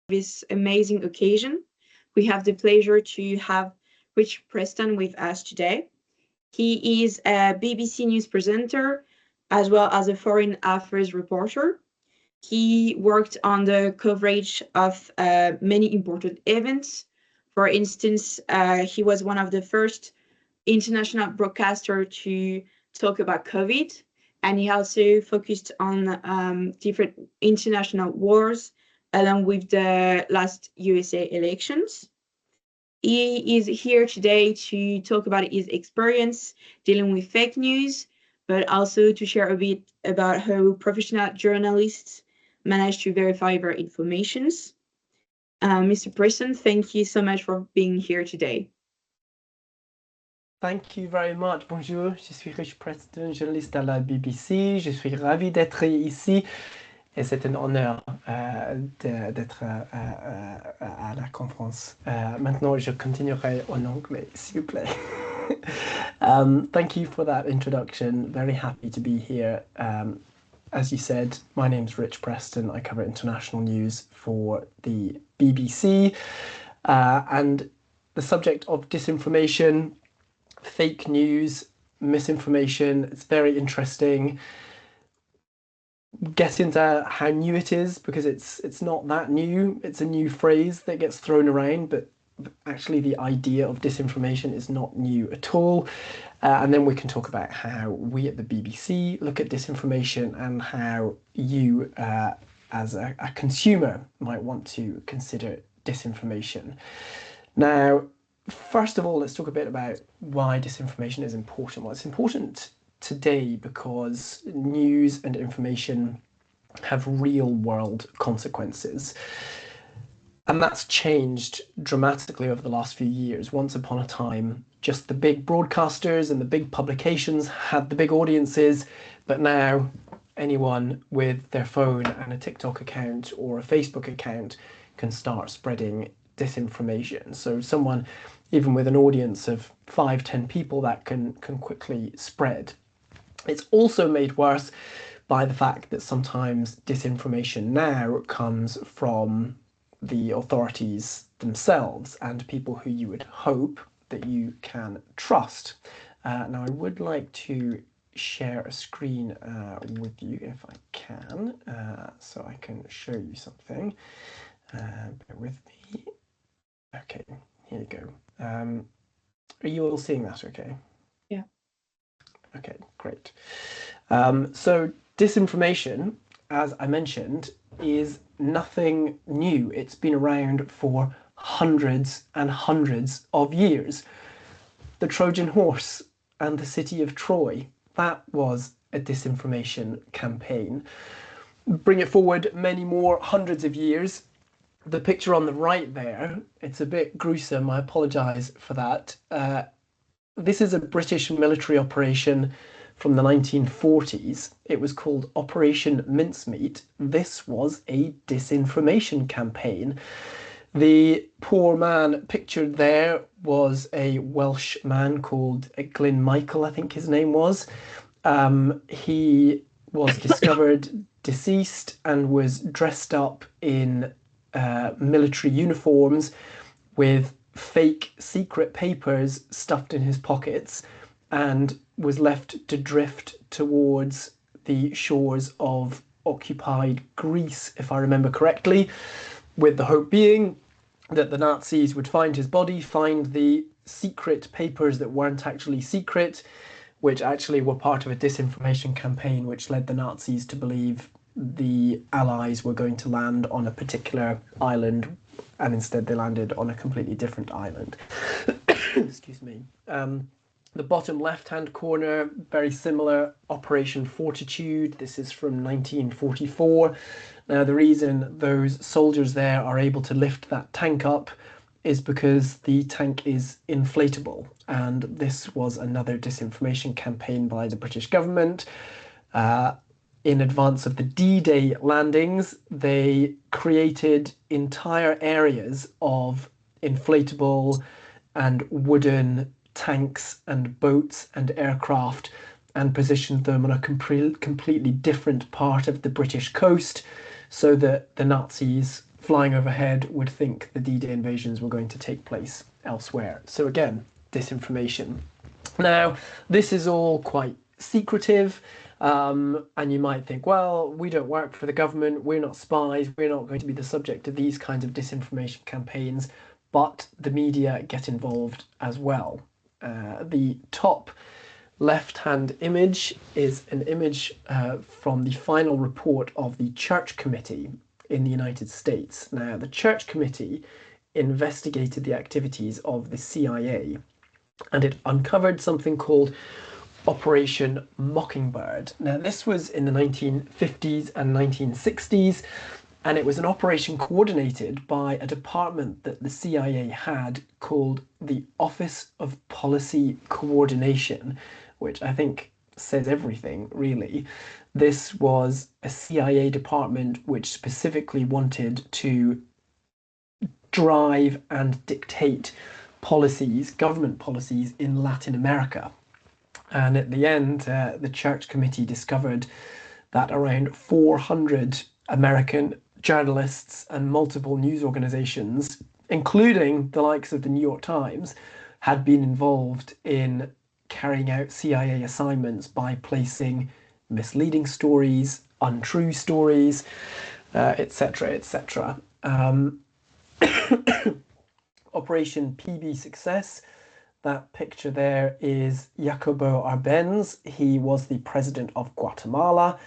this amazing occasion. We have the pleasure to have Rich Preston with us today. He is a BBC News presenter as well as a foreign affairs reporter. He worked on the coverage of many important events. For instance, he was one of the first international broadcaster to talk about COVID, and he also focused on different international wars along with the last USA elections. He is here today to talk about his experience dealing with fake news, but also to share a bit about how professional journalists manage to verify their informations. Mr. Preston, thank you so much for being here today. Thank you very much. Bonjour, je suis Rich Preston, journaliste à la BBC. Je suis ravi d'être ici et c'est un honneur d'être à la conférence. Maintenant, je continuerai en anglais, s'il vous plaît. Thank you for that introduction. Very happy to be here. As you said, my name's Rich Preston. I cover international news for the BBC. And the subject of disinformation, fake news, misinformation, it's very interesting. Get into how new it is, because it's not that new. It's a new phrase that gets thrown around, but actually the idea of disinformation is not new at all. And then we can talk about how we at the BBC look at disinformation and how you as a consumer might want to consider disinformation. Now, first of all, let's talk a bit about why disinformation is important. Well, it's important today because news and information have real world consequences. And that's changed dramatically over the last few years. Once upon a time, just the big broadcasters and the big publications had the big audiences, but now anyone with their phone and a TikTok account or a Facebook account can start spreading disinformation. So someone, even with an audience of 5-10 people, that can quickly spread. It's also made worse by the fact that sometimes disinformation now comes from the authorities themselves and people who you would hope that you can trust. Now, I would like to share a screen with you if I can, so I can show you something. Bear with me. Okay, here you go. Are you all seeing that okay? Yeah. Okay, great. So disinformation, as I mentioned, is nothing new. It's been around for hundreds and hundreds of years. The Trojan horse and the city of Troy, that was a disinformation campaign. Bring it forward many more hundreds of years. The picture on the right there, it's a bit gruesome, I apologise for that. This is a British military operation from the 1940s. It was called Operation Mincemeat. This was a disinformation campaign. The poor man pictured there was a Welsh man called Glyn Michael, I think his name was. He was discovered deceased and was dressed up in military uniforms with fake secret papers stuffed in his pockets, and was left to drift towards the shores of occupied Greece, if I remember correctly, with the hope being that the Nazis would find his body, find the secret papers that weren't actually secret, which actually were part of a disinformation campaign which led the Nazis to believe the Allies were going to land on a particular island, and instead they landed on a completely different island. Excuse me. The bottom left-hand corner, very similar, Operation Fortitude. This is from 1944. Now, the reason those soldiers there are able to lift that tank up is because the tank is inflatable. And this was another disinformation campaign by the British government. In advance of the D-Day landings, they created entire areas of inflatable and wooden tanks and boats and aircraft and positioned them on a completely different part of the British coast so that the Nazis flying overhead would think the D-Day invasions were going to take place elsewhere. So again, disinformation. Now, this is all quite secretive, and you might think, well, we don't work for the government, we're not spies, we're not going to be the subject of these kinds of disinformation campaigns, but the media get involved as well. The top left-hand image is an image from the final report of the Church Committee in the United States. Now, the Church Committee investigated the activities of the CIA, and it uncovered something called Operation Mockingbird. Now, this was in the 1950s and 1960s, and it was an operation coordinated by a department that the CIA had called the Office of Policy Coordination, which I think says everything, really. This was a CIA department which specifically wanted to drive and dictate policies, government policies in Latin America. And at the end, the Church Committee discovered that around 400 American journalists and multiple news organizations, including the likes of the New York Times, had been involved in carrying out CIA assignments by placing misleading stories, untrue stories, etc., etc. Operation PB Success. That picture there is Jacobo Arbenz. He was the president of Guatemala.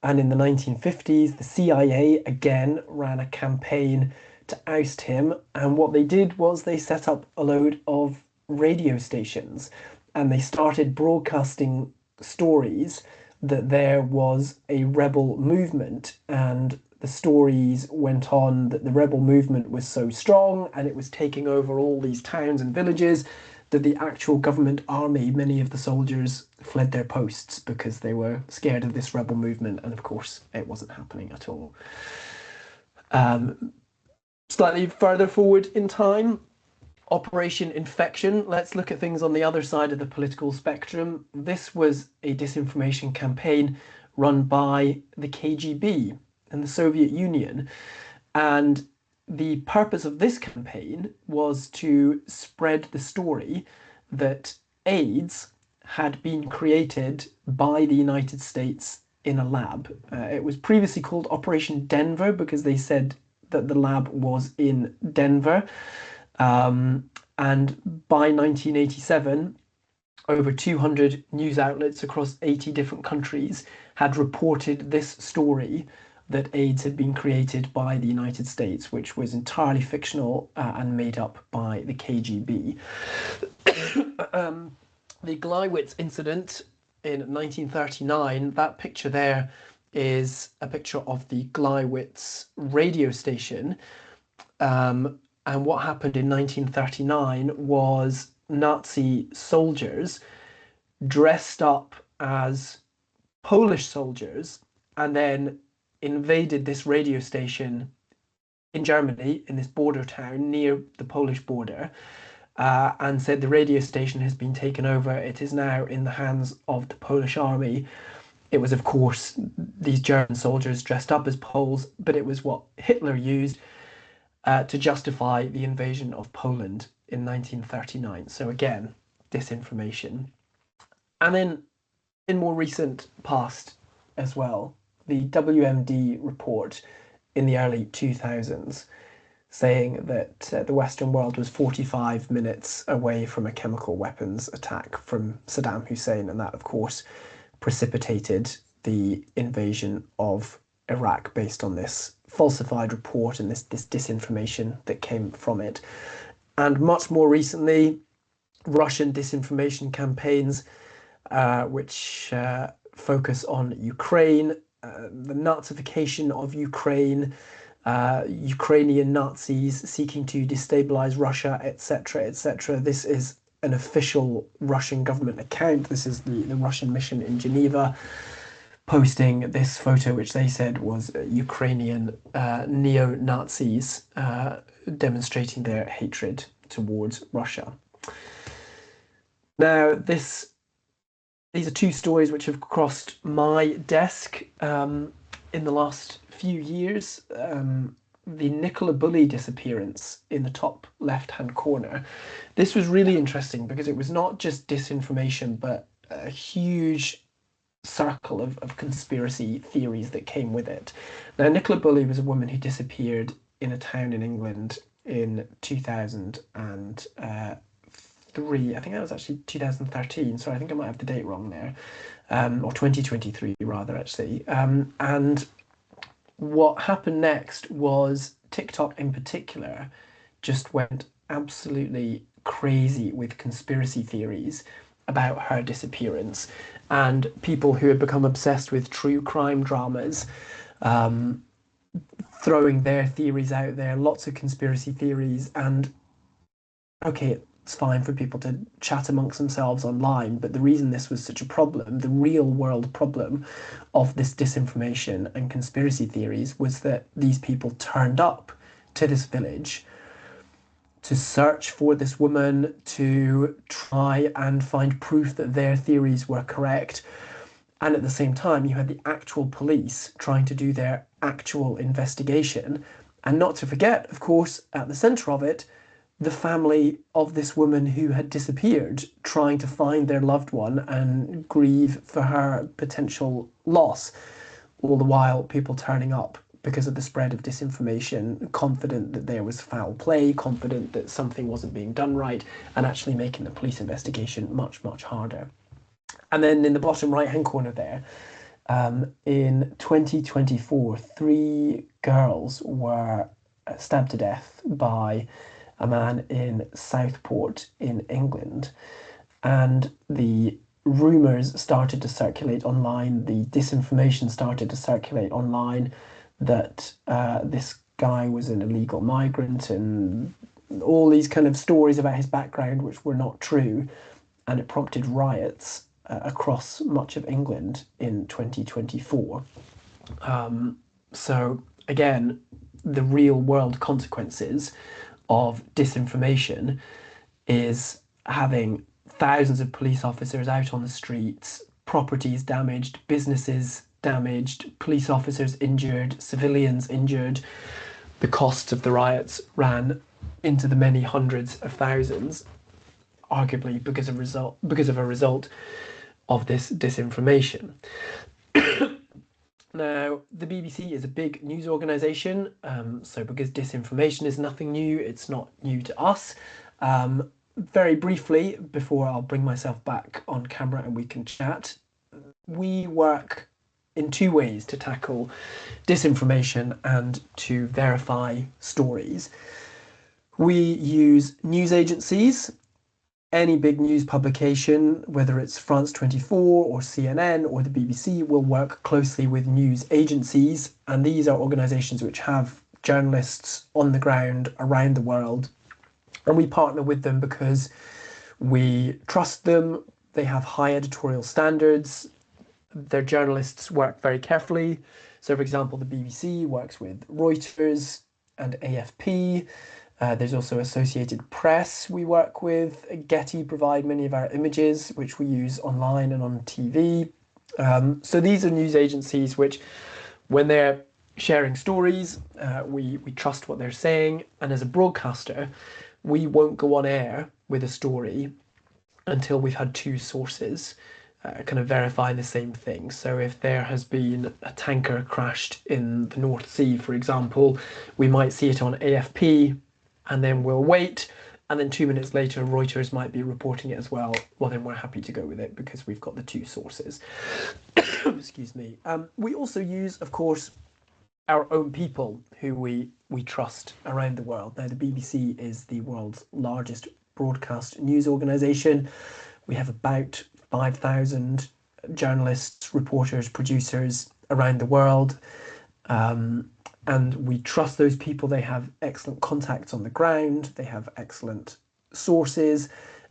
And in the 1950s, the CIA again ran a campaign to oust him. And what they did was they set up a load of radio stations, and they started broadcasting stories that there was a rebel movement, and the stories went on that the rebel movement was so strong and it was taking over all these towns and villages that the actual government army, many of the soldiers, fled their posts because they were scared of this rebel movement, and of course it wasn't happening at all. Slightly further forward in time, Operation Infection. Let's look at things on the other side of the political spectrum. This was a disinformation campaign run by the KGB in the Soviet Union, and the purpose of this campaign was to spread the story that AIDS had been created by the United States in a lab. It was previously called Operation Denver because they said that the lab was in Denver. And by 1987, over 200 news outlets across 80 different countries had reported this story that AIDS had been created by the United States, which was entirely fictional and made up by the KGB. The Gleiwitz incident in 1939, that picture there is a picture of the Gleiwitz radio station. And what happened in 1939 was Nazi soldiers dressed up as Polish soldiers and then invaded this radio station in Germany, in this border town near the Polish border, and said the radio station has been taken over. It is now in the hands of the Polish army. It was, of course, these German soldiers dressed up as Poles, but it was what Hitler used to justify the invasion of Poland in 1939. So again, disinformation. And then in more recent past as well, the WMD report in the early 2000s saying that the Western world was 45 minutes away from a chemical weapons attack from Saddam Hussein, and that of course precipitated the invasion of Iraq based on this falsified report and this disinformation that came from it. And much more recently, Russian disinformation campaigns which focus on Ukraine, the Nazification of Ukraine, Ukrainian Nazis seeking to destabilize Russia, etc., etc. This is an official Russian government account. This is the Russian mission in Geneva posting this photo, which they said was Ukrainian neo-Nazis demonstrating their hatred towards Russia. Now, these are two stories which have crossed my desk in the last few years. the Nicola Bulley disappearance in the top left-hand corner. This was really interesting because it was not just disinformation, but a huge circle of conspiracy theories that came with it. Now, Nicola Bulley was a woman who disappeared in a town in England in 2003. I think that was actually 2013, so I think I might have the date wrong there, or 2023 rather, actually. And what happened next was TikTok in particular just went absolutely crazy with conspiracy theories about her disappearance, and people who had become obsessed with true crime dramas throwing their theories out there, lots of conspiracy theories. And okay, it's fine for people to chat amongst themselves online, but the reason this was such a problem, the real world problem of this disinformation and conspiracy theories, was that these people turned up to this village to search for this woman, to try and find proof that their theories were correct. And at the same time, you had the actual police trying to do their actual investigation. And not to forget, of course, at the centre of it, the family of this woman who had disappeared, trying to find their loved one and grieve for her potential loss. All the while, people turning up because of the spread of disinformation, confident that there was foul play, confident that something wasn't being done right, and actually making the police investigation much, much harder. And then in the bottom right-hand corner there, in 2024, 3 girls were stabbed to death by a man in Southport in England. And the rumours started to circulate online, the disinformation started to circulate online, that this guy was an illegal migrant, and all these kind of stories about his background which were not true, and it prompted riots across much of England in 2024. So again, the real world consequences of disinformation is having thousands of police officers out on the streets, properties damaged, businesses damaged, police officers injured, civilians injured. The costs of the riots ran into the many hundreds of thousands, arguably because of a result of this disinformation. Now, the BBC is a big news organisation, so because disinformation is nothing new, it's not new to us. Very briefly, before I'll bring myself back on camera and we can chat, we work in 2 ways to tackle disinformation and to verify stories. We use news agencies. Any big news publication, whether it's France 24 or CNN or the BBC, will work closely with news agencies. And these are organisations which have journalists on the ground around the world. And we partner with them because we trust them. They have high editorial standards. Their journalists work very carefully. So, for example, the BBC works with Reuters and AFP. There's also Associated Press we work with. Getty provide many of our images, which we use online and on TV. So these are news agencies which, when they're sharing stories, we trust what they're saying. And as a broadcaster, we won't go on air with a story until we've had 2 sources kind of verify the same thing. So if there has been a tanker crashed in the North Sea, for example, we might see it on AFP, and then we'll wait, and then 2 minutes later Reuters might be reporting it as well. Well, then we're happy to go with it because we've got the 2 sources. Excuse me. We also use, of course, our own people who we trust around the world. Now, the BBC is the world's largest broadcast news organisation. We have about 5,000 journalists, reporters, producers around the world. And we trust those people. They have excellent contacts on the ground. They have excellent sources.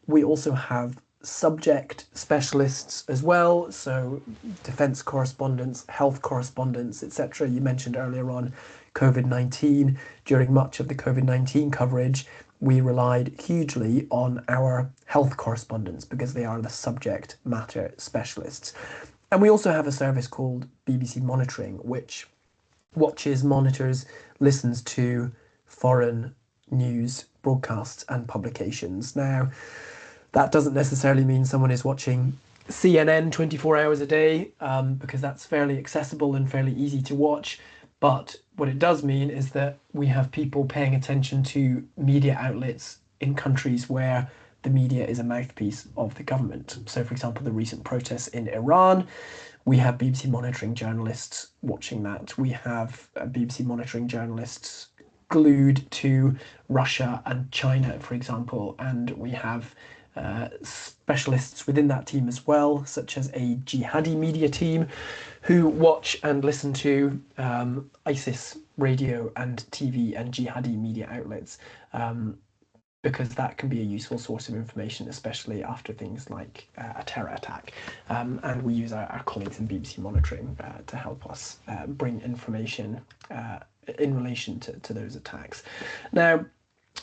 We also have subject specialists as well. So defence correspondents, health correspondents, etc. You mentioned earlier on COVID-19. During much of the COVID-19 coverage, we relied hugely on our health correspondents because they are the subject matter specialists. And we also have a service called BBC Monitoring, which monitors listens to foreign news broadcasts and publications. Now, that doesn't necessarily mean someone is watching CNN 24 hours a day, because that's fairly accessible and fairly easy to watch. But what it does mean is that we have people paying attention to media outlets in countries where the media is a mouthpiece of the government. So, for example, the recent protests in Iran, we have BBC monitoring journalists watching that. We have BBC monitoring journalists glued to Russia and China, for example, and we have specialists within that team as well, such as a jihadi media team who watch and listen to ISIS radio and TV and jihadi media outlets, because that can be a useful source of information, especially after things like a terror attack. And we use our colleagues in BBC Monitoring to help us bring information in relation to those attacks. Now,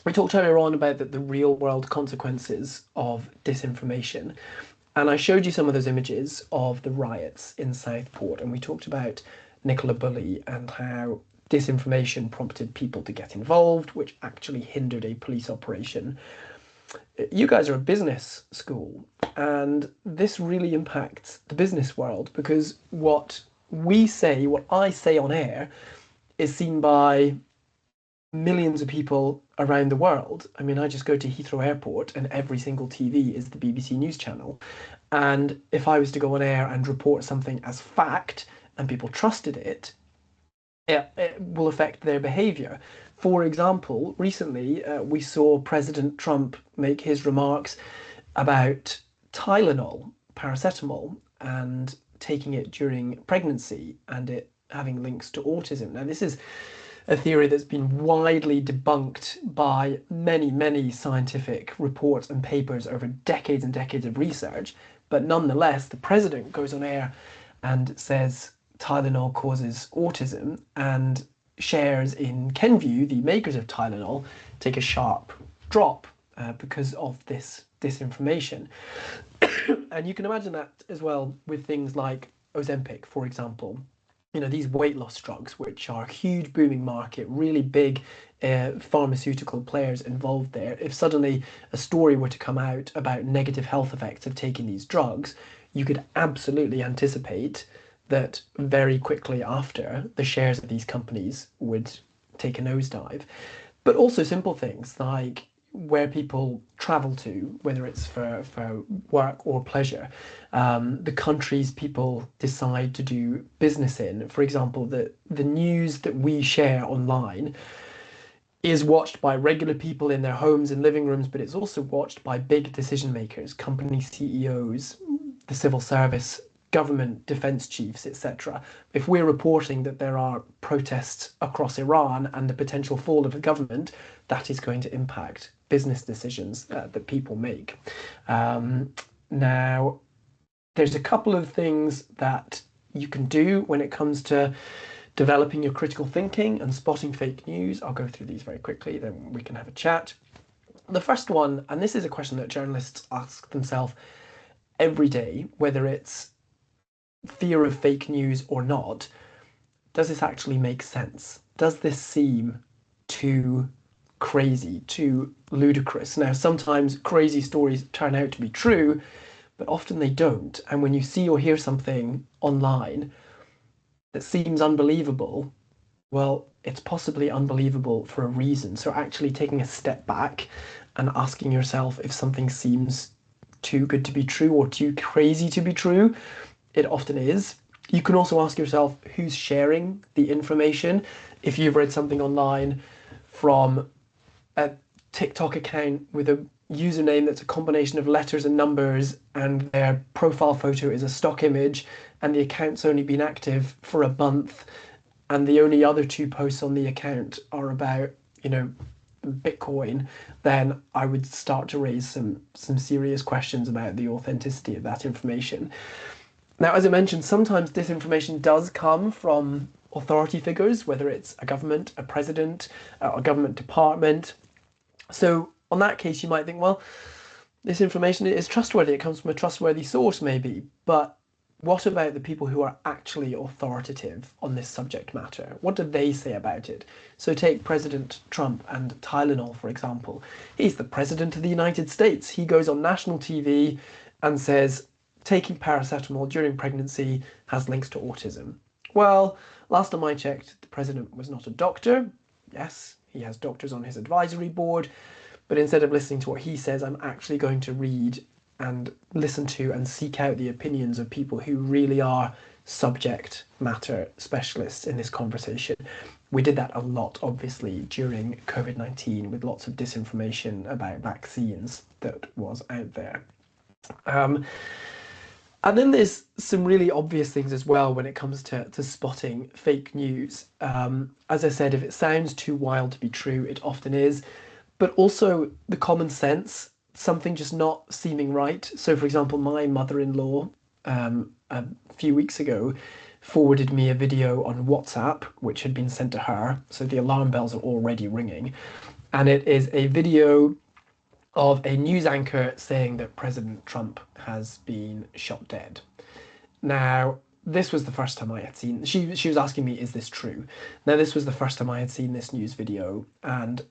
we talked earlier on about the real world consequences of disinformation, and I showed you some of those images of the riots in Southport, and we talked about Nicola Bulley and how disinformation prompted people to get involved, which actually hindered a police operation. You guys are a business school, and this really impacts the business world, because what I say on air is seen by millions of people around the world. I mean, I just go to Heathrow Airport and every single TV is the BBC News channel. And if I was to go on air and report something as fact and people trusted it, it will affect their behavior. For example, recently we saw President Trump make his remarks about Tylenol, paracetamol, and taking it during pregnancy and it having links to autism. Now, this is a theory that's been widely debunked by many scientific reports and papers over decades and decades of research. But nonetheless, the president goes on air and says Tylenol causes autism, and shares in Kenvue, the makers of Tylenol, take a sharp drop because of this disinformation. And you can imagine that as well with things like Ozempic, for example. You know, these weight loss drugs, which are a huge booming market, really big pharmaceutical players involved there. If suddenly a story were to come out about negative health effects of taking these drugs, you could absolutely anticipate that very quickly after, the shares of these companies would take a nosedive. But also simple things like where people travel to, whether it's for work or pleasure, the countries people decide to do business in. For example, the news that we share online is watched by regular people in their homes and living rooms, but it's also watched by big decision makers, company CEOs, the civil service, government defense chiefs, etc. If we're reporting that there are protests across Iran and the potential fall of the government, that is going to impact business decisions that people make. Now, there's a couple of things that you can do when it comes to developing your critical thinking and spotting fake news. I'll go through these very quickly, then we can have a chat. The first one, and this is a question that journalists ask themselves every day, whether it's fear of fake news or not, does this actually make sense? Does this seem too crazy, too ludicrous? Now, sometimes crazy stories turn out to be true, but often they don't. And when you see or hear something online that seems unbelievable, well, it's possibly unbelievable for a reason. So actually taking a step back and asking yourself if something seems too good to be true or too crazy to be true, it often is. You can also ask yourself who's sharing the information. If you've read something online from a TikTok account with a username that's a combination of letters and numbers, and their profile photo is a stock image, and the account's only been active for a month, and the only other 2 posts on the account are about, you know, Bitcoin, then I would start to raise some serious questions about the authenticity of that information. Now, as I mentioned, sometimes disinformation does come from authority figures, whether it's a government, a president, a government department. So on that case, you might think, well, this information is trustworthy. It comes from a trustworthy source, maybe. But what about the people who are actually authoritative on this subject matter? What do they say about it? So take President Trump and Tylenol, for example. He's the president of the United States. He goes on national TV and says taking paracetamol during pregnancy has links to autism. Well, last time I checked, the president was not a doctor. Yes, he has doctors on his advisory board, but instead of listening to what he says, I'm actually going to read and listen to and seek out the opinions of people who really are subject matter specialists in this conversation. We did that a lot, obviously, during COVID-19 with lots of disinformation about vaccines that was out there. And then there's some really obvious things as well when it comes to spotting fake news. As I said, if it sounds too wild to be true, it often is. But also the common sense, something just not seeming right. So, for example, my mother-in-law a few weeks ago forwarded me a video on WhatsApp, which had been sent to her. So the alarm bells are already ringing. And it is a video of a news anchor saying that President Trump has been shot dead. Now, this was the first time I had seen, she was asking me, is this true? Now, this was the first time I had seen this news video, and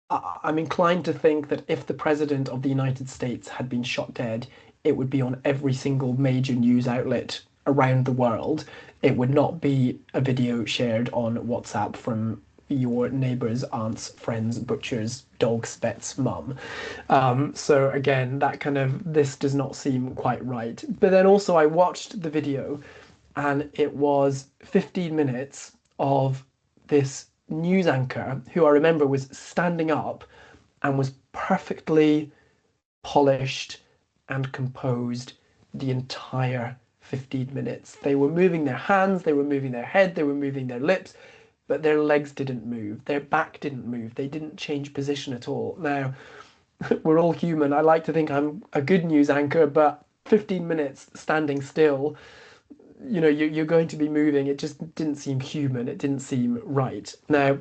I'm inclined to think that if the president of the United States had been shot dead, it would be on every single major news outlet around the world. It would not be a video shared on WhatsApp from your neighbour's aunt's friend's butcher's dog's vet's mum. So again, that kind of, this does not seem quite right. But then also I watched the video and it was 15 minutes of this news anchor who I remember was standing up and was perfectly polished and composed the entire 15 minutes. They were moving their hands, they were moving their head, they were moving their lips, but their legs didn't move, their back didn't move, they didn't change position at all. Now, we're all human. I like to think I'm a good news anchor, but 15 minutes standing still, you know, you're going to be moving. It just didn't seem human. It didn't seem right. Now,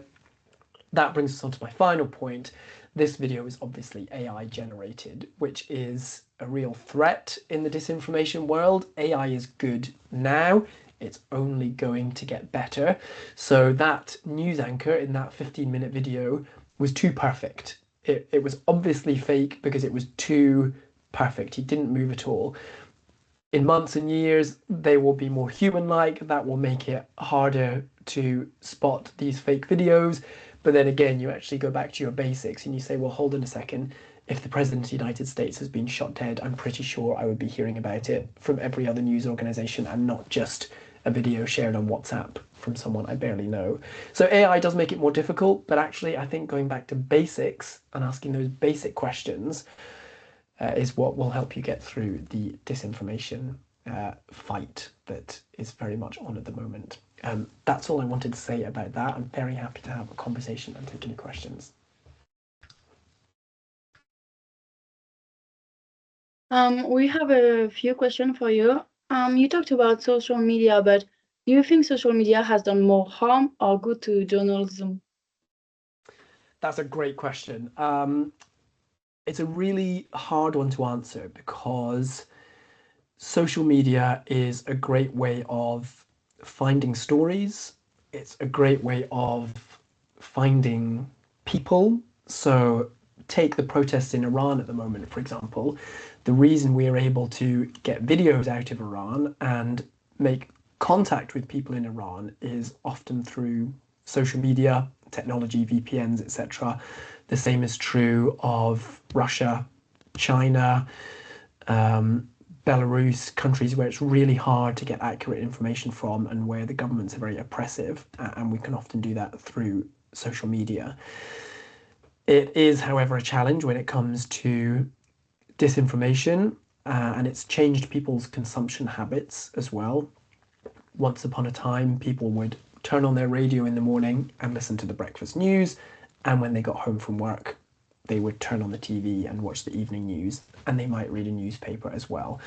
that brings us on to my final point. This video is obviously AI generated, which is a real threat in the disinformation world. AI is good now. It's only going to get better. So that news anchor in that 15-minute video was too perfect. It was obviously fake because it was too perfect. He didn't move at all. In months and years, they will be more human-like. That will make it harder to spot these fake videos. But then again, you actually go back to your basics and you say, well, hold on a second. If the president of the United States has been shot dead, I'm pretty sure I would be hearing about it from every other news organization and not just a video shared on WhatsApp from someone I barely know. So AI does make it more difficult, but actually I think going back to basics and asking those basic questions is what will help you get through the disinformation fight that is very much on at the moment. That's all I wanted to say about that. I'm very happy to have a conversation and take any questions. We have a few questions for you. You talked about social media, but do you think social media has done more harm or good to journalism? That's a great question. It's a really hard one to answer because social media is a great way of finding stories. It's a great way of finding people. So take the protests in Iran at the moment, for example. The reason we are able to get videos out of Iran and make contact with people in Iran is often through social media, technology, VPNs, etc. The same is true of Russia, China, Belarus, countries where it's really hard to get accurate information from and where the governments are very oppressive, and we can often do that through social media. It is, however, a challenge when it comes to disinformation, and it's changed people's consumption habits as well. Once upon a time, people would turn on their radio in the morning and listen to the breakfast news, and when they got home from work, they would turn on the TV and watch the evening news, and they might read a newspaper as well.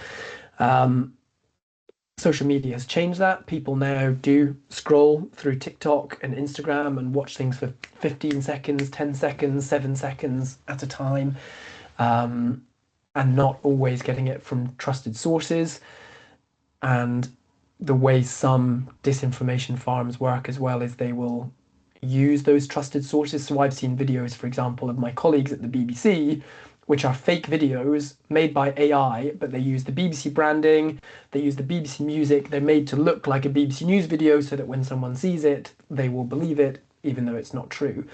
Social media has changed that. People now do scroll through TikTok and Instagram and watch things for 15 seconds, 10 seconds, 7 seconds at a time, and not always getting it from trusted sources. And the way some disinformation farms work as well is they will use those trusted sources. So I've seen videos, for example, of my colleagues at the BBC, which are fake videos made by AI, but they use the BBC branding, they use the BBC music, they're made to look like a BBC News video so that when someone sees it, they will believe it, even though it's not true.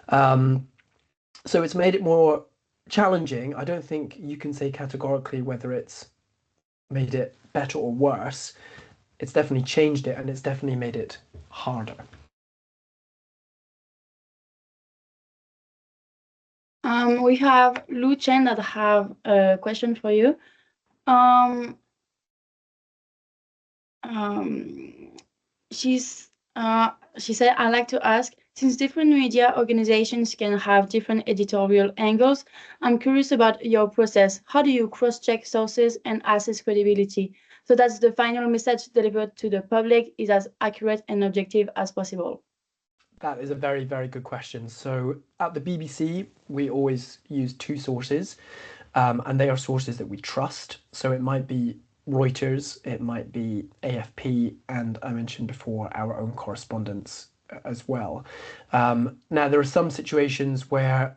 So it's made it more challenging. I don't think you can say categorically whether it's made it better or worse. It's definitely changed it, and it's definitely made it harder. We have Lu Chen that have a question for you. She said, I'd like to ask, since different media organizations can have different editorial angles, I'm curious about your process. How do you cross-check sources and assess credibility so that the final message delivered to the public is as accurate and objective as possible? That is a very, very good question. So at the BBC, we always use two sources, and they are sources that we trust. So it might be Reuters, it might be AFP, and I mentioned before our own correspondence as well. Now, there are some situations where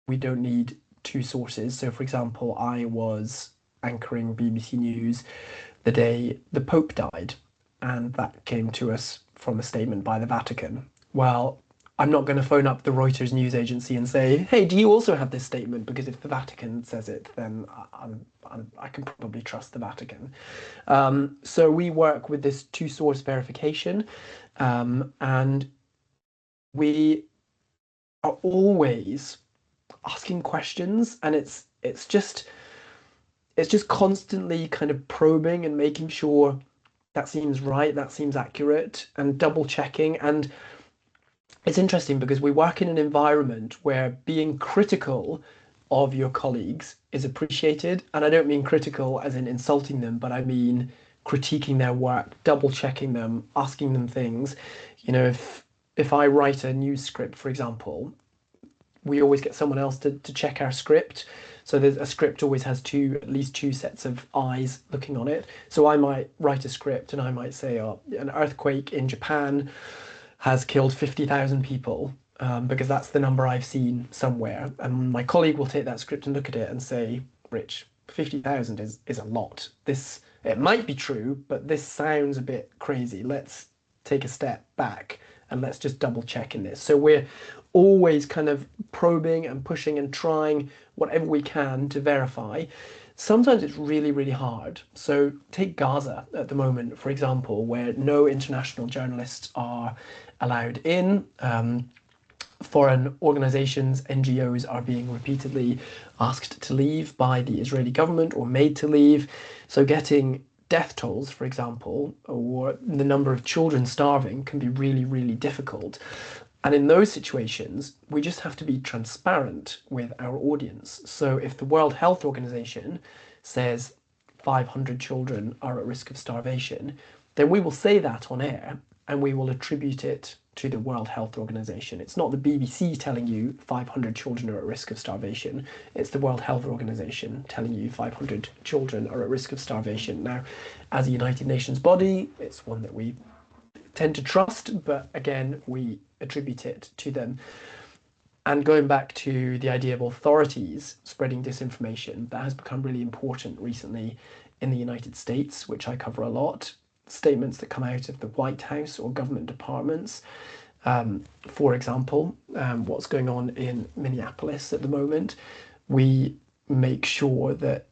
we don't need two sources. So, for example, I was anchoring BBC News the day the Pope died, and that came to us from a statement by the Vatican. Well, I'm not going to phone up the Reuters news agency and say, hey, do you also have this statement? Because if the Vatican says it, then I can probably trust the Vatican. So we work with this two-source verification, and we are always asking questions, and it's just constantly kind of probing and making sure that seems right, that seems accurate, and double checking. And it's interesting because we work in an environment where being critical of your colleagues is appreciated. And I don't mean critical as in insulting them, but I mean critiquing their work, double checking them, asking them things. You know, if I write a news script, for example, we always get someone else to check our script. So there's a script always has at least two sets of eyes looking on it. So I might write a script and I might say, oh, an earthquake in Japan has killed 50,000 people, because that's the number I've seen somewhere. And my colleague will take that script and look at it and say, Rich, 50,000 is a lot. It might be true, but this sounds a bit crazy. Let's take a step back and let's just double check in this. So we're always kind of probing and pushing and trying whatever we can to verify. Sometimes it's really, really hard. So take Gaza at the moment, for example, where no international journalists are allowed in. Foreign organizations, NGOs, are being repeatedly asked to leave by the Israeli government or made to leave. So getting death tolls, for example, or the number of children starving can be really, really difficult. And in those situations, we just have to be transparent with our audience. So if the World Health Organization says 500 children are at risk of starvation, then we will say that on air and we will attribute it to the World Health Organization. It's not the BBC telling you 500 children are at risk of starvation. It's the World Health Organization telling you 500 children are at risk of starvation. Now, as a United Nations body, it's one that we tend to trust, but again, we attribute it to them. And going back to the idea of authorities spreading disinformation, that has become really important recently in the United States, which I cover a lot. Statements that come out of the White House or government departments. For example, what's going on in Minneapolis at the moment, we make sure that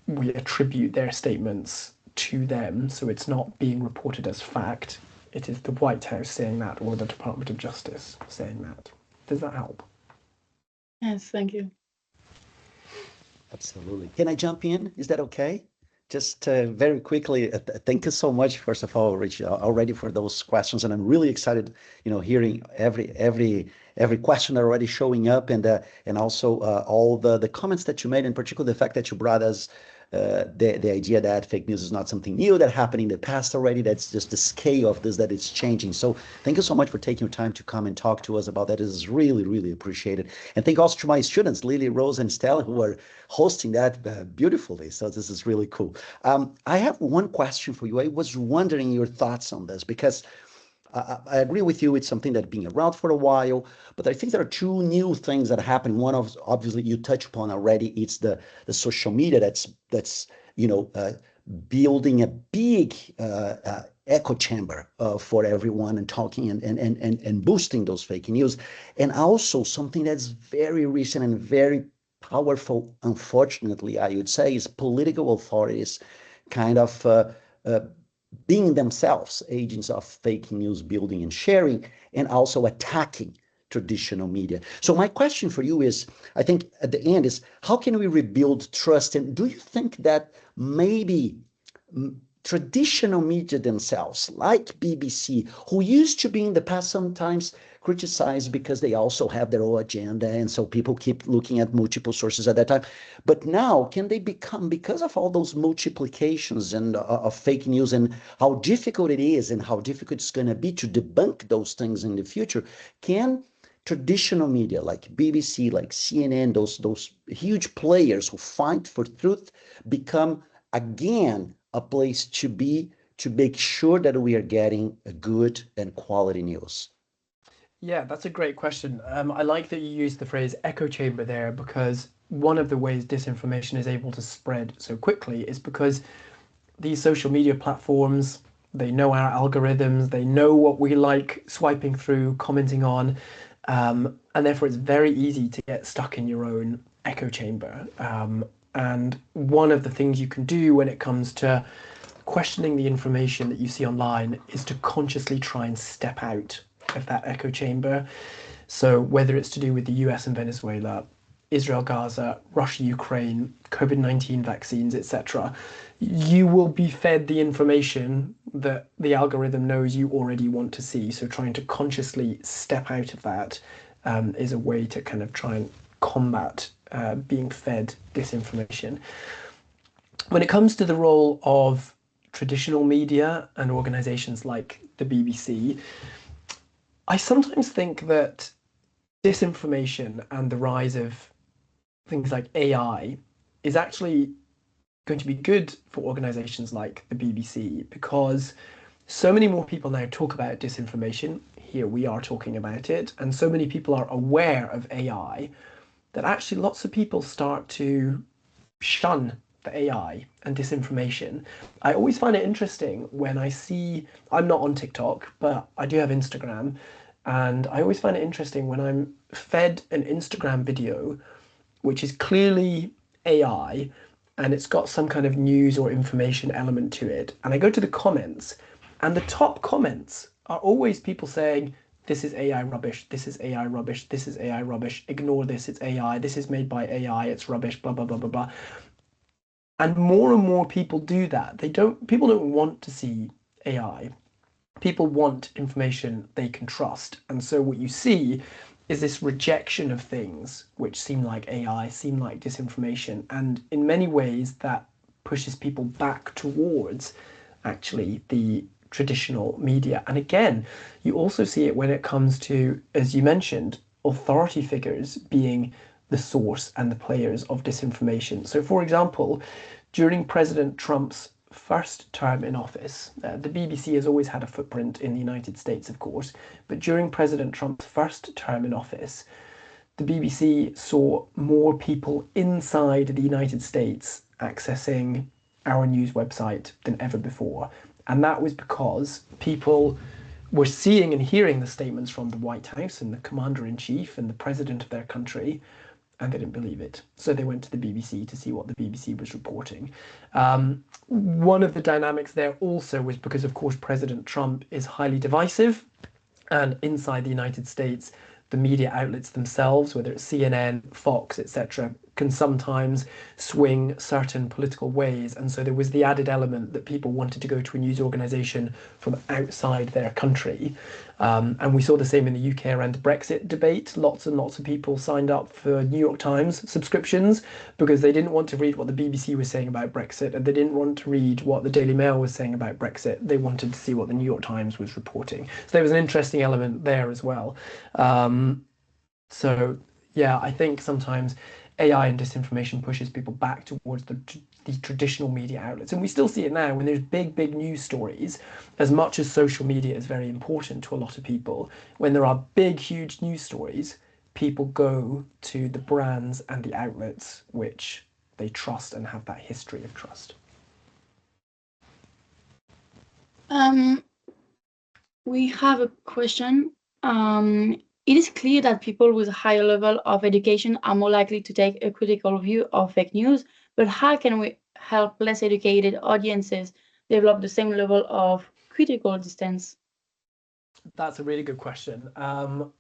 we attribute their statements to them, so it's not being reported as fact. It is the White House saying that or the Department of Justice saying that. Does that help? Yes, thank you. Absolutely. Can I jump in? Is that okay? Just very quickly, thank you so much, first of all, Rich, already for those questions. And I'm really excited, hearing every question already showing up, and also all the comments that you made, in particular, the fact that you brought us the idea that fake news is not something new that happened in the past already. That's just the scale of this, that it's changing. So thank you so much for taking your time to come and talk to us about that. It is really, really appreciated. And thank also to my students, Lily, Rose, and Stella, who are hosting that beautifully. So this is really cool. I have one question for you. I was wondering your thoughts on this, because I agree with you. It's something that's been around for a while, but I think there are two new things that happen. One of, obviously, you touched upon already. It's the social media that's building a big echo chamber for everyone and talking and boosting those fake news. And also something that's very recent and very powerful, unfortunately, I would say, is political authorities kind of being themselves agents of fake news building and sharing, and also attacking traditional media. So my question for you is, I think at the end, is how can we rebuild trust? And do you think that maybe traditional media themselves, like BBC, who used to be in the past sometimes criticized because they also have their own agenda, and so people keep looking at multiple sources at that time, but now can they become, because of all those multiplications and of fake news, and how difficult it is and how difficult it's going to be to debunk those things in the future, can traditional media like BBC, like CNN, those huge players who fight for truth, become again a place to be, to make sure that we are getting a good and quality news? Yeah, that's a great question. I like that you used the phrase echo chamber there, because one of the ways disinformation is able to spread so quickly is because these social media platforms, they know our algorithms, they know what we like swiping through, commenting on, and therefore it's very easy to get stuck in your own echo chamber. And one of the things you can do when it comes to questioning the information that you see online is to consciously try and step out of that echo chamber. So whether it's to do with the US and Venezuela, Israel, Gaza, Russia, Ukraine, COVID-19 vaccines, etc., you will be fed the information that the algorithm knows you already want to see. So trying to consciously step out of that is a way to kind of try and combat being fed disinformation. When it comes to the role of traditional media and organizations like the BBC, I sometimes think that disinformation and the rise of things like AI is actually going to be good for organizations like the BBC, because so many more people now talk about disinformation. Here we are talking about it, and so many people are aware of AI that actually lots of people start to shun the AI and disinformation. I always find it interesting when I see, I'm not on TikTok, but I do have Instagram, and I always find it interesting when I'm fed an Instagram video which is clearly AI and it's got some kind of news or information element to it, and I go to the comments, and the top comments are always people saying, this is AI rubbish, this is AI rubbish, this is AI rubbish, ignore this, it's AI, this is made by AI, it's rubbish, blah, blah, blah, blah, blah. And more people do that. People don't want to see AI. People want information they can trust. And so what you see is this rejection of things which seem like AI, seem like disinformation. And in many ways that pushes people back towards actually the traditional media. And again, you also see it when it comes to, as you mentioned, authority figures being the source and the players of disinformation. So for example, during President Trump's first term in office, the BBC has always had a footprint in the United States, of course, but during President Trump's first term in office, the BBC saw more people inside the United States accessing our news website than ever before. And that was because people were seeing and hearing the statements from the White House and the commander-in-chief and the president of their country, and they didn't believe it. So they went to the BBC to see what the BBC was reporting. One of the dynamics there also was because, of course, President Trump is highly divisive, and inside the United States, the media outlets themselves, whether it's CNN, Fox, etc., can sometimes swing certain political ways. And so there was the added element that people wanted to go to a news organisation from outside their country. And we saw the same in the UK around the Brexit debate. Lots and lots of people signed up for New York Times subscriptions because they didn't want to read what the BBC was saying about Brexit, and they didn't want to read what the Daily Mail was saying about Brexit. They wanted to see what the New York Times was reporting. So there was an interesting element there as well. So yeah, I think sometimes AI and disinformation pushes people back towards the traditional media outlets. And we still see it now when there's big news stories. As much as social media is very important to a lot of people, when there are big, huge news stories, people go to the brands and the outlets which they trust and have that history of trust. We have a question. It is clear that people with a higher level of education are more likely to take a critical view of fake news, but how can we help less educated audiences develop the same level of critical distance? That's a really good question. I'm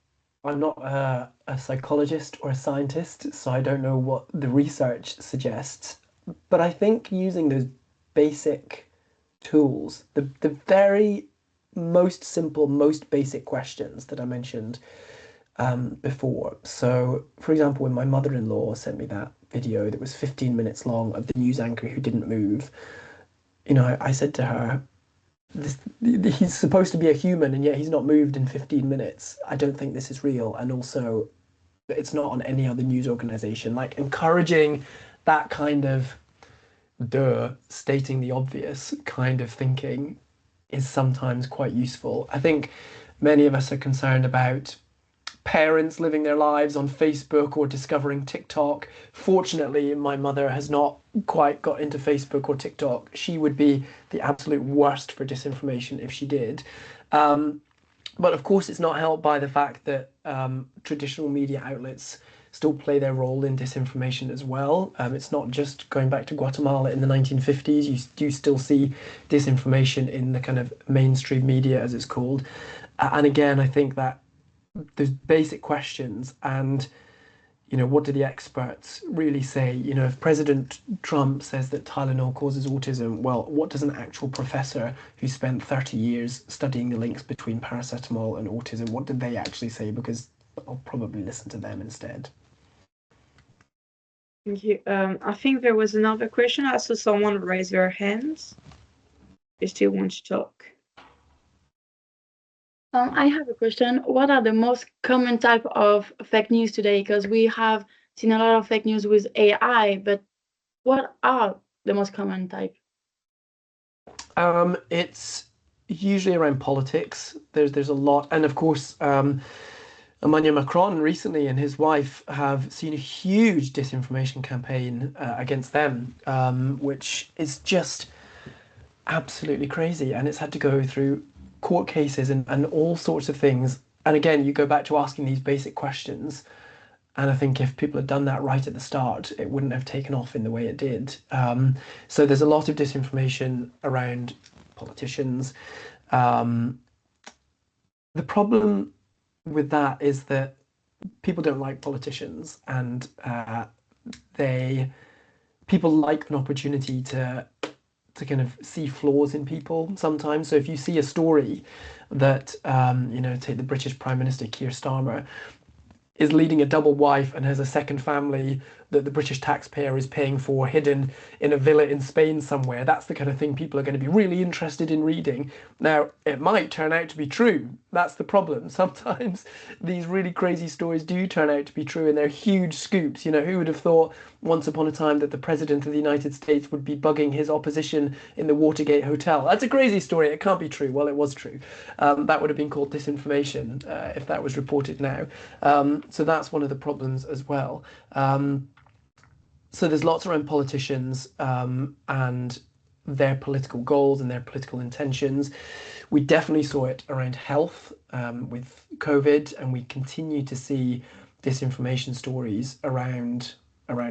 not a psychologist or a scientist, so I don't know what the research suggests, but I think using those basic tools, the very most simple, most basic questions that I mentioned before. So, for example, when my mother-in-law sent me that video that was 15 minutes long of the news anchor who didn't move, I said to her, he's supposed to be a human and yet he's not moved in 15 minutes. I don't think this is real. And also, it's not on any other news organization. Like, encouraging that kind of stating the obvious kind of thinking is sometimes quite useful. I think many of us are concerned about parents living their lives on Facebook or discovering TikTok. Fortunately, my mother has not quite got into Facebook or TikTok. She would be the absolute worst for disinformation if she did. But of course, it's not helped by the fact that traditional media outlets still play their role in disinformation as well. It's not just going back to Guatemala in the 1950s. You do still see disinformation in the kind of mainstream media, as it's called. And again, I think that those basic questions and, what do the experts really say? If President Trump says that Tylenol causes autism, well, what does an actual professor who spent 30 years studying the links between paracetamol and autism, what did they actually say? Because I'll probably listen to them instead. Thank you. I think there was another question. I saw someone raise their hands. They still want to talk. I have a question. What are the most common type of fake news today? Because we have seen a lot of fake news with AI, but what are the most common type? It's usually around politics. There's a lot, and of course, Emmanuel Macron recently and his wife have seen a huge disinformation campaign against them, which is just absolutely crazy, and it's had to go through court cases and all sorts of things. And again, you go back to asking these basic questions, and I think if people had done that right at the start, it wouldn't have taken off in the way it did. So there's a lot of disinformation around politicians. The problem with that is that people don't like politicians, and people like an opportunity to kind of see flaws in people sometimes. So if you see a story that, take the British Prime Minister Keir Starmer is leading a double wife and has a second family that the British taxpayer is paying for, hidden in a villa in Spain somewhere, that's the kind of thing people are going to be really interested in reading. Now, it might turn out to be true. That's the problem. Sometimes these really crazy stories do turn out to be true, and they're huge scoops. Who would have thought once upon a time that the President of the United States would be bugging his opposition in the Watergate Hotel? That's a crazy story. It can't be true. Well, it was true. That would have been called disinformation if that was reported now. So that's one of the problems as well. So there's lots around politicians and their political goals and their political intentions. We definitely saw it around health with COVID, and we continue to see disinformation stories around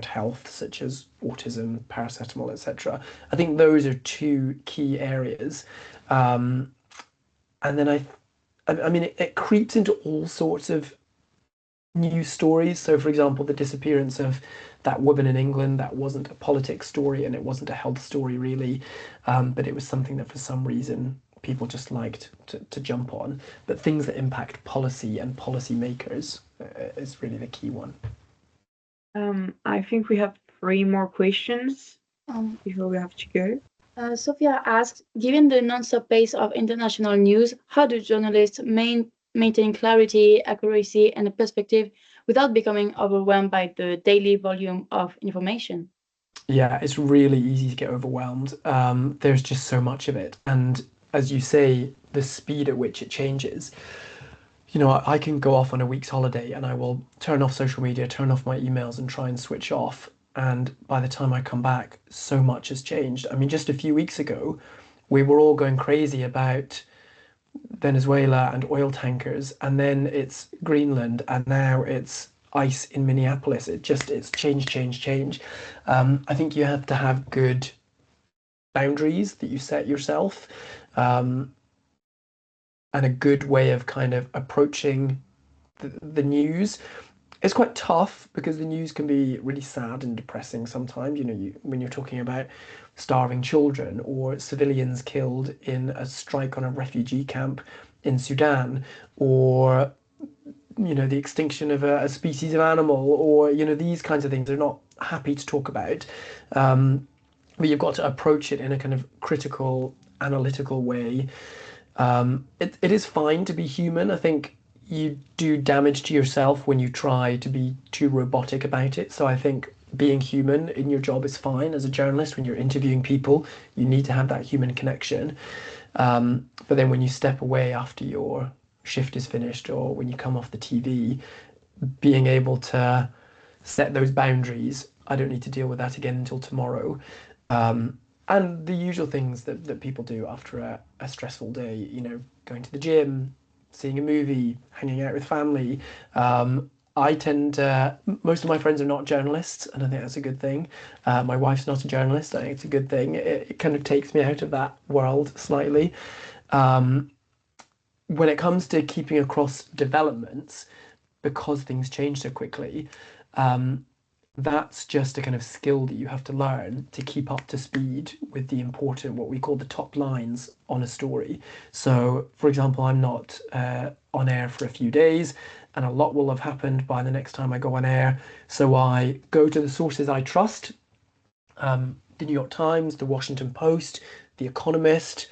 health, such as autism, paracetamol, etc. I think those are two key areas. And then I mean, it creeps into all sorts of news stories. So, for example, the disappearance of that woman in England, that wasn't a politics story and it wasn't a health story really, but it was something that for some reason people just liked to jump on. But things that impact policy and policymakers is really the key one. I think we have 3 more questions Um, before we have to go. Sophia asks, given the non-stop pace of international news, how do journalists maintain clarity, accuracy, and a perspective without becoming overwhelmed by the daily volume of information? Yeah, it's really easy to get overwhelmed. There's just so much of it. And as you say, the speed at which it changes. You know, I can go off on a week's holiday and I will turn off social media, turn off my emails and try and switch off. And by the time I come back, so much has changed. I mean, just a few weeks ago, we were all going crazy about Venezuela and oil tankers, and then it's Greenland, and now it's ice in Minneapolis. It's change. I think you have to have good boundaries that you set yourself, and a good way of kind of approaching the news. It's quite tough because the news can be really sad and depressing sometimes. You know, when you're talking about starving children or civilians killed in a strike on a refugee camp in Sudan, or you know, the extinction of a species of animal, or you know, these kinds of things are not happy to talk about. But you've got to approach it in a kind of critical, analytical way. It is fine to be human. I think you do damage to yourself when you try to be too robotic about it. So I think being human in your job is fine. As a journalist, when you're interviewing people, you need to have that human connection. But then when you step away after your shift is finished or when you come off the TV, being able to set those boundaries. I don't need to deal with that again until tomorrow. And the usual things that people do after a stressful day, you know, going to the gym, seeing a movie, hanging out with family. I tend to, most of my friends are not journalists, and I think that's a good thing. My wife's not a journalist. I think it's a good thing. It kind of takes me out of that world slightly. When it comes to keeping across developments, because things change so quickly, that's just a kind of skill that you have to learn to keep up to speed with the important, what we call the top lines on a story. So, for example, I'm not on air for a few days, and a lot will have happened by the next time I go on air. So I go to the sources I trust, the New York Times, the Washington Post, the Economist,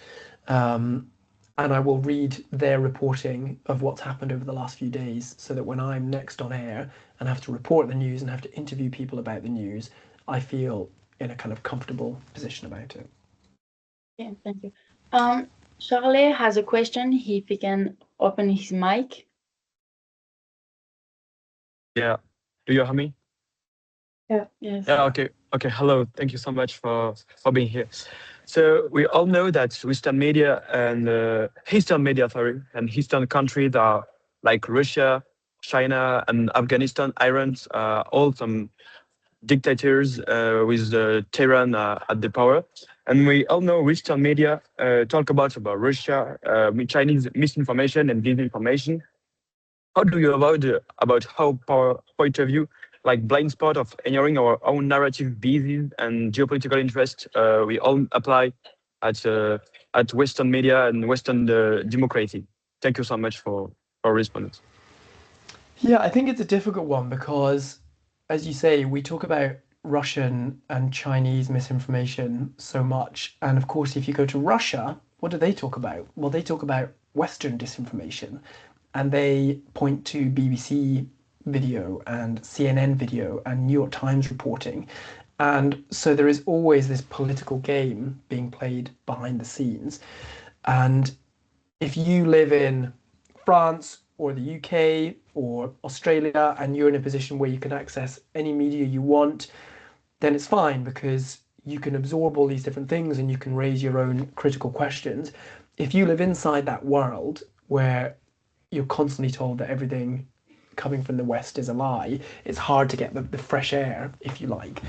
and I will read their reporting of what's happened over the last few days so that when I'm next on air and have to report the news and have to interview people about the news, I feel in a kind of comfortable position about it. Yeah, thank you. Charlie has a question, if he can open his mic. Yeah. Do you hear me? Yeah. Yes. Yeah. Okay. Okay. Hello. Thank you so much for being here. So we all know that Western media and Eastern media, sorry, and Eastern countries are like Russia, China, and Afghanistan, Iran, all some dictators with the Tehran at the power. And we all know Western media talk about Russia, Chinese misinformation and disinformation. How do you avoid about how power point of view, like blind spot of ignoring our own narrative biases and geopolitical interests we all apply at Western media and Western democracy? Thank you so much for responding. Yeah, I think it's a difficult one because, as you say, we talk about Russian and Chinese misinformation so much. And of course, if you go to Russia, what do they talk about? Well, they talk about Western disinformation, and they point to BBC video and CNN video and New York Times reporting. And so there is always this political game being played behind the scenes. And if you live in France or the UK or Australia and you're in a position where you can access any media you want, then it's fine because you can absorb all these different things and you can raise your own critical questions. If you live inside that world where you're constantly told that everything coming from the West is a lie, it's hard to get the fresh air, if you like.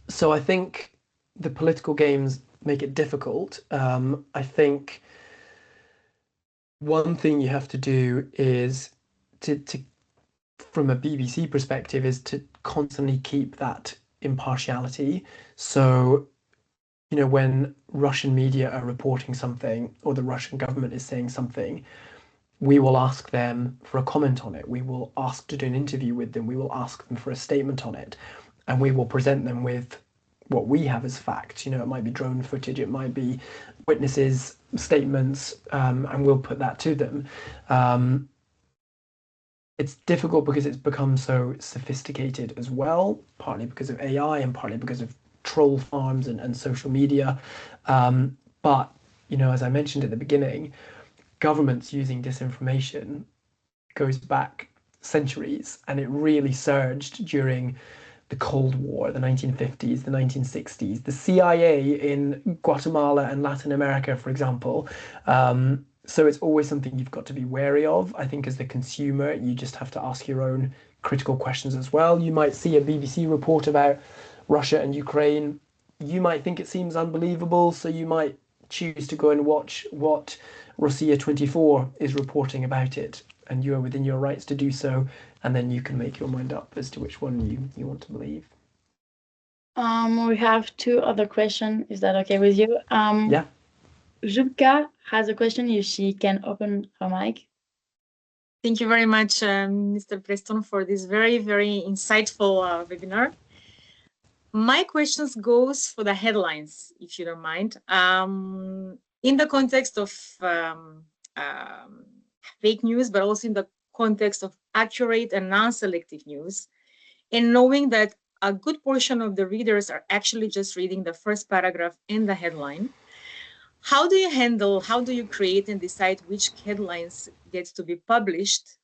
So I think the political games make it difficult. I think one thing you have to do is to from a BBC perspective is to constantly keep that impartiality. So, you know, when Russian media are reporting something or the Russian government is saying something, we will ask them for a comment on it. We will ask to do an interview with them. We will ask them for a statement on it. And we will present them with what we have as facts. You know, it might be drone footage, it might be witnesses' statements, and we'll put that to them. It's difficult because it's become so sophisticated as well, partly because of AI and partly because of troll farms and social media. But, you know, as I mentioned at the beginning, governments using disinformation goes back centuries, and it really surged during the Cold War, the 1950s, the 1960s, the CIA in Guatemala and Latin America, for example. So it's always something you've got to be wary of. I think as the consumer, you just have to ask your own critical questions as well. You might see a BBC report about Russia and Ukraine. You might think it seems unbelievable, so you might choose to go and watch what Rossiya 24 is reporting about it, and you are within your rights to do so, and then you can make your mind up as to which one you want to believe. We have two other questions. Is that okay with you? Yeah. Zubka has a question if she can open her mic. Thank you very much, Mr. Preston, for this very, very insightful webinar. My questions goes for the headlines, if you don't mind. In the context of fake news, but also in the context of accurate and non-selective news, and knowing that a good portion of the readers are actually just reading the first paragraph in the headline. How do you create and decide which headlines gets to be published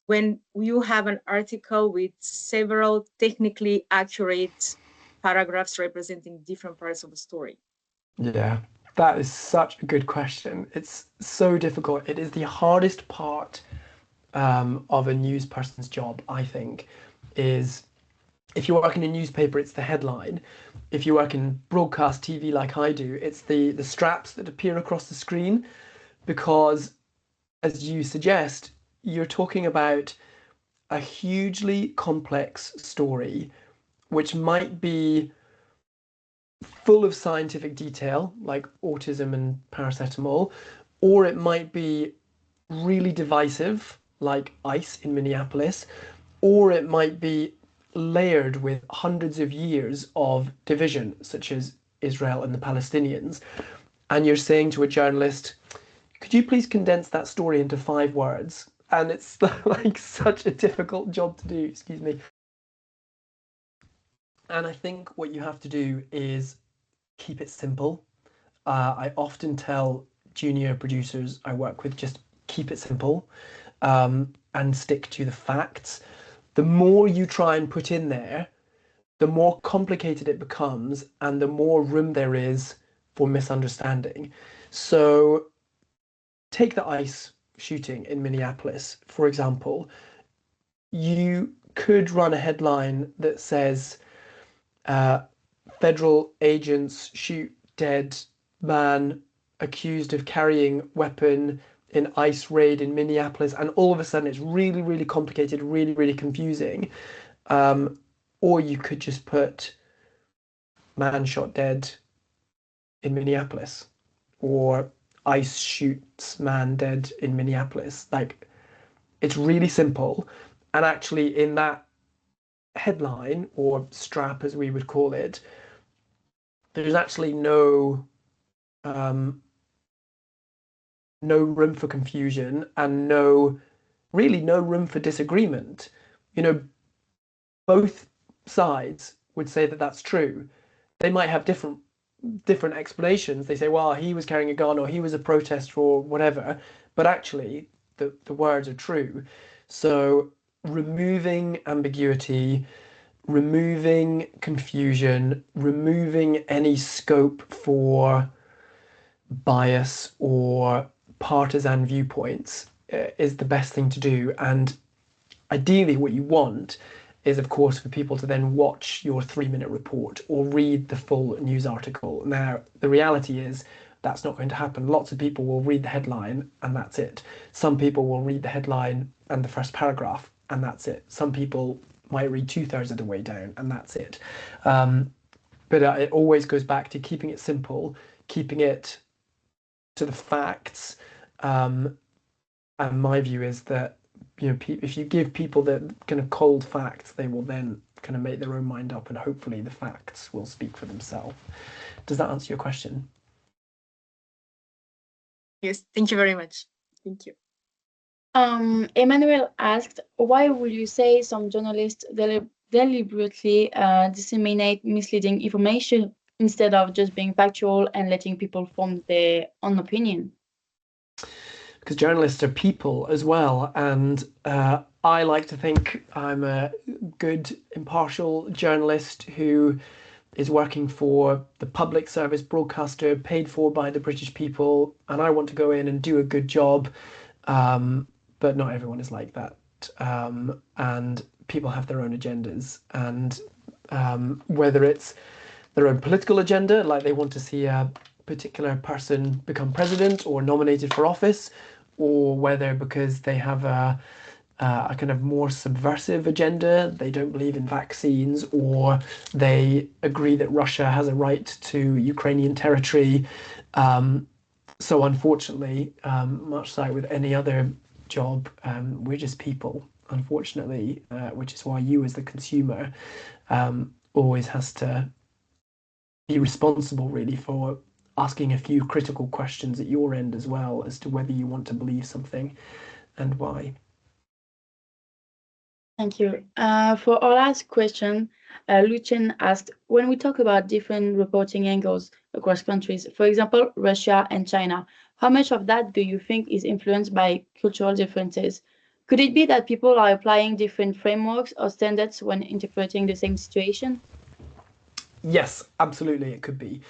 when you have an article with several technically accurate paragraphs representing different parts of the story? Yeah, that is such a good question. It's so difficult. It is the hardest part of a news person's job, I think, is if you work in a newspaper, it's the headline. If you work in broadcast TV like I do, it's the straps that appear across the screen, because, as you suggest, you're talking about a hugely complex story, which might be full of scientific detail, like autism and paracetamol, or it might be really divisive, like ICE in Minneapolis, or it might be layered with hundreds of years of division, such as Israel and the Palestinians. And you're saying to a journalist, could you please condense that story into 5 words? And it's like such a difficult job to do, excuse me. And I think what you have to do is keep it simple. I often tell junior producers I work with, just keep it simple and stick to the facts. The more you try and put in there, the more complicated it becomes and the more room there is for misunderstanding. So take the ICE shooting in Minneapolis, for example. You could run a headline that says, federal agents shoot dead man accused of carrying weapon in ICE raid in Minneapolis, and all of a sudden it's really, really complicated, really, really confusing. Or you could just put man shot dead in Minneapolis, or ICE shoots man dead in Minneapolis. Like, it's really simple. And actually in that headline, or strap as we would call it, there's actually no room for confusion and really no room for disagreement. You know, both sides would say that that's true. They might have different explanations. They say, well, he was carrying a gun, or he was a protest for whatever, but actually the words are true. So removing ambiguity, removing confusion, removing any scope for bias or partisan viewpoints is the best thing to do. And ideally what you want is, of course, for people to then watch your 3-minute report or read the full news article. Now, the reality is that's not going to happen. Lots of people will read the headline and that's it. Some people will read the headline and the first paragraph and that's it. Some people might read 2/3 of the way down, and that's it. But it always goes back to keeping it simple, keeping it to the facts. And my view is that, you know, if you give people the kind of cold facts, they will then kind of make their own mind up, and hopefully the facts will speak for themselves. Does that answer your question? Yes, thank you very much. Thank you. Emmanuel asked, why will you say some journalists deliberately disseminate misleading information instead of just being factual and letting people form their own opinion? Because journalists are people as well, and I like to think I'm a good, impartial journalist who is working for the public service broadcaster paid for by the British people, and I want to go in and do a good job, but not everyone is like that, and people have their own agendas, and whether it's their own political agenda, like they want to see a particular person become president or nominated for office, or whether because they have a kind of more subversive agenda, they don't believe in vaccines, or they agree that Russia has a right to Ukrainian territory. So unfortunately, much like with any other job, we're just people, unfortunately, which is why you as the consumer always has to be responsible really for asking a few critical questions at your end as well as to whether you want to believe something and why. Thank you. For our last question, Lucien asked, when we talk about different reporting angles across countries, for example, Russia and China, how much of that do you think is influenced by cultural differences? Could it be that people are applying different frameworks or standards when interpreting the same situation? Yes, absolutely, it could be.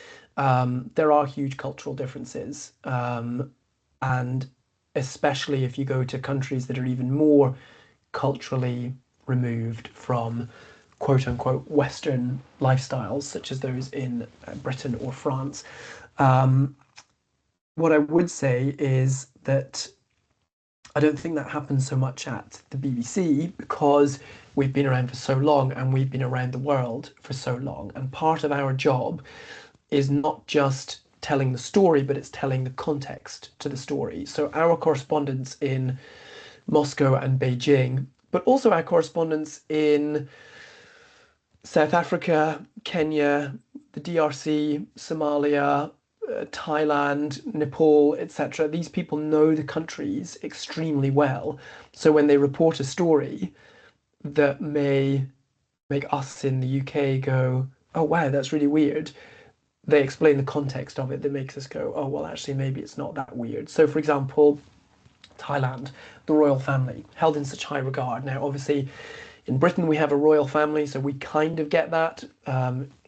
There are huge cultural differences, and especially if you go to countries that are even more culturally removed from quote unquote Western lifestyles, such as those in Britain or France. What I would say is that I don't think that happens so much at the BBC because we've been around for so long and we've been around the world for so long. And part of our job is not just telling the story, but it's telling the context to the story. So our correspondents in Moscow and Beijing, but also our correspondents in South Africa, Kenya, the DRC, Somalia, Thailand, Nepal, etc. These people know the countries extremely well. So when they report a story that may make us in the UK go, oh wow, that's really weird, they explain the context of it that makes us go, oh well, actually maybe it's not that weird. So for example, Thailand, the royal family, held in such high regard. Now obviously in Britain, we have a royal family, so we kind of get that.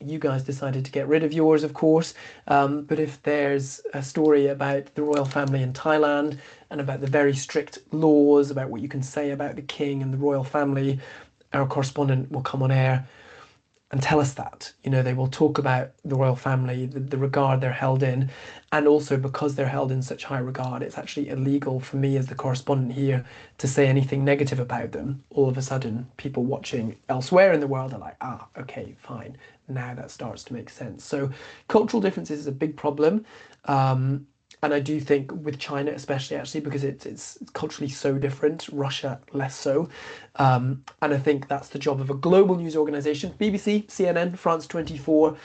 You guys decided to get rid of yours, of course. But if there's a story about the royal family in Thailand and about the very strict laws about what you can say about the king and the royal family, our correspondent will come on air and tell us that. You know, they will talk about the royal family, the regard they're held in, and also because they're held in such high regard, it's actually illegal for me as the correspondent here to say anything negative about them. All of a sudden, people watching elsewhere in the world are like, ah, okay, fine. Now that starts to make sense. So cultural differences is a big problem. And I do think with China, especially actually, because it's culturally so different, Russia less so. And I think that's the job of a global news organization, BBC, CNN, France 24,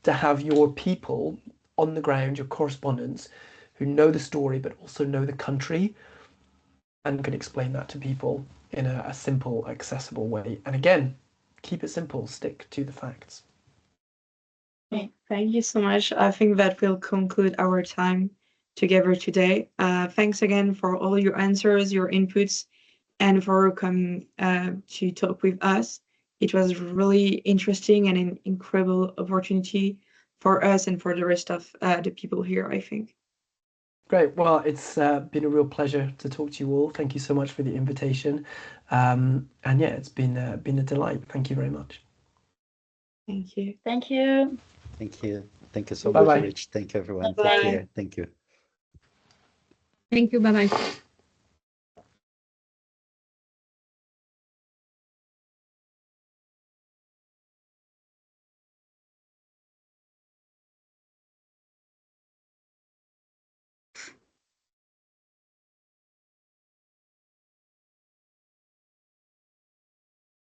to have your people on the ground, your correspondents, who know the story, but also know the country and can explain that to people in a simple, accessible way. And again, keep it simple, stick to the facts. Okay, thank you so much. I think that will conclude our time together today. Thanks again for all your answers, your inputs, and for coming to talk with us. It was really interesting and an incredible opportunity for us and for the rest of the people here, I think. Great. Well, it's been a real pleasure to talk to you all. Thank you so much for the invitation. And yeah, it's been a delight. Thank you very much. Thank you. Thank you. Thank you. Thank you so Bye-bye. much, Rich. Thank you, everyone. Bye-bye. Take care. Thank you. Thank you. Bye-bye.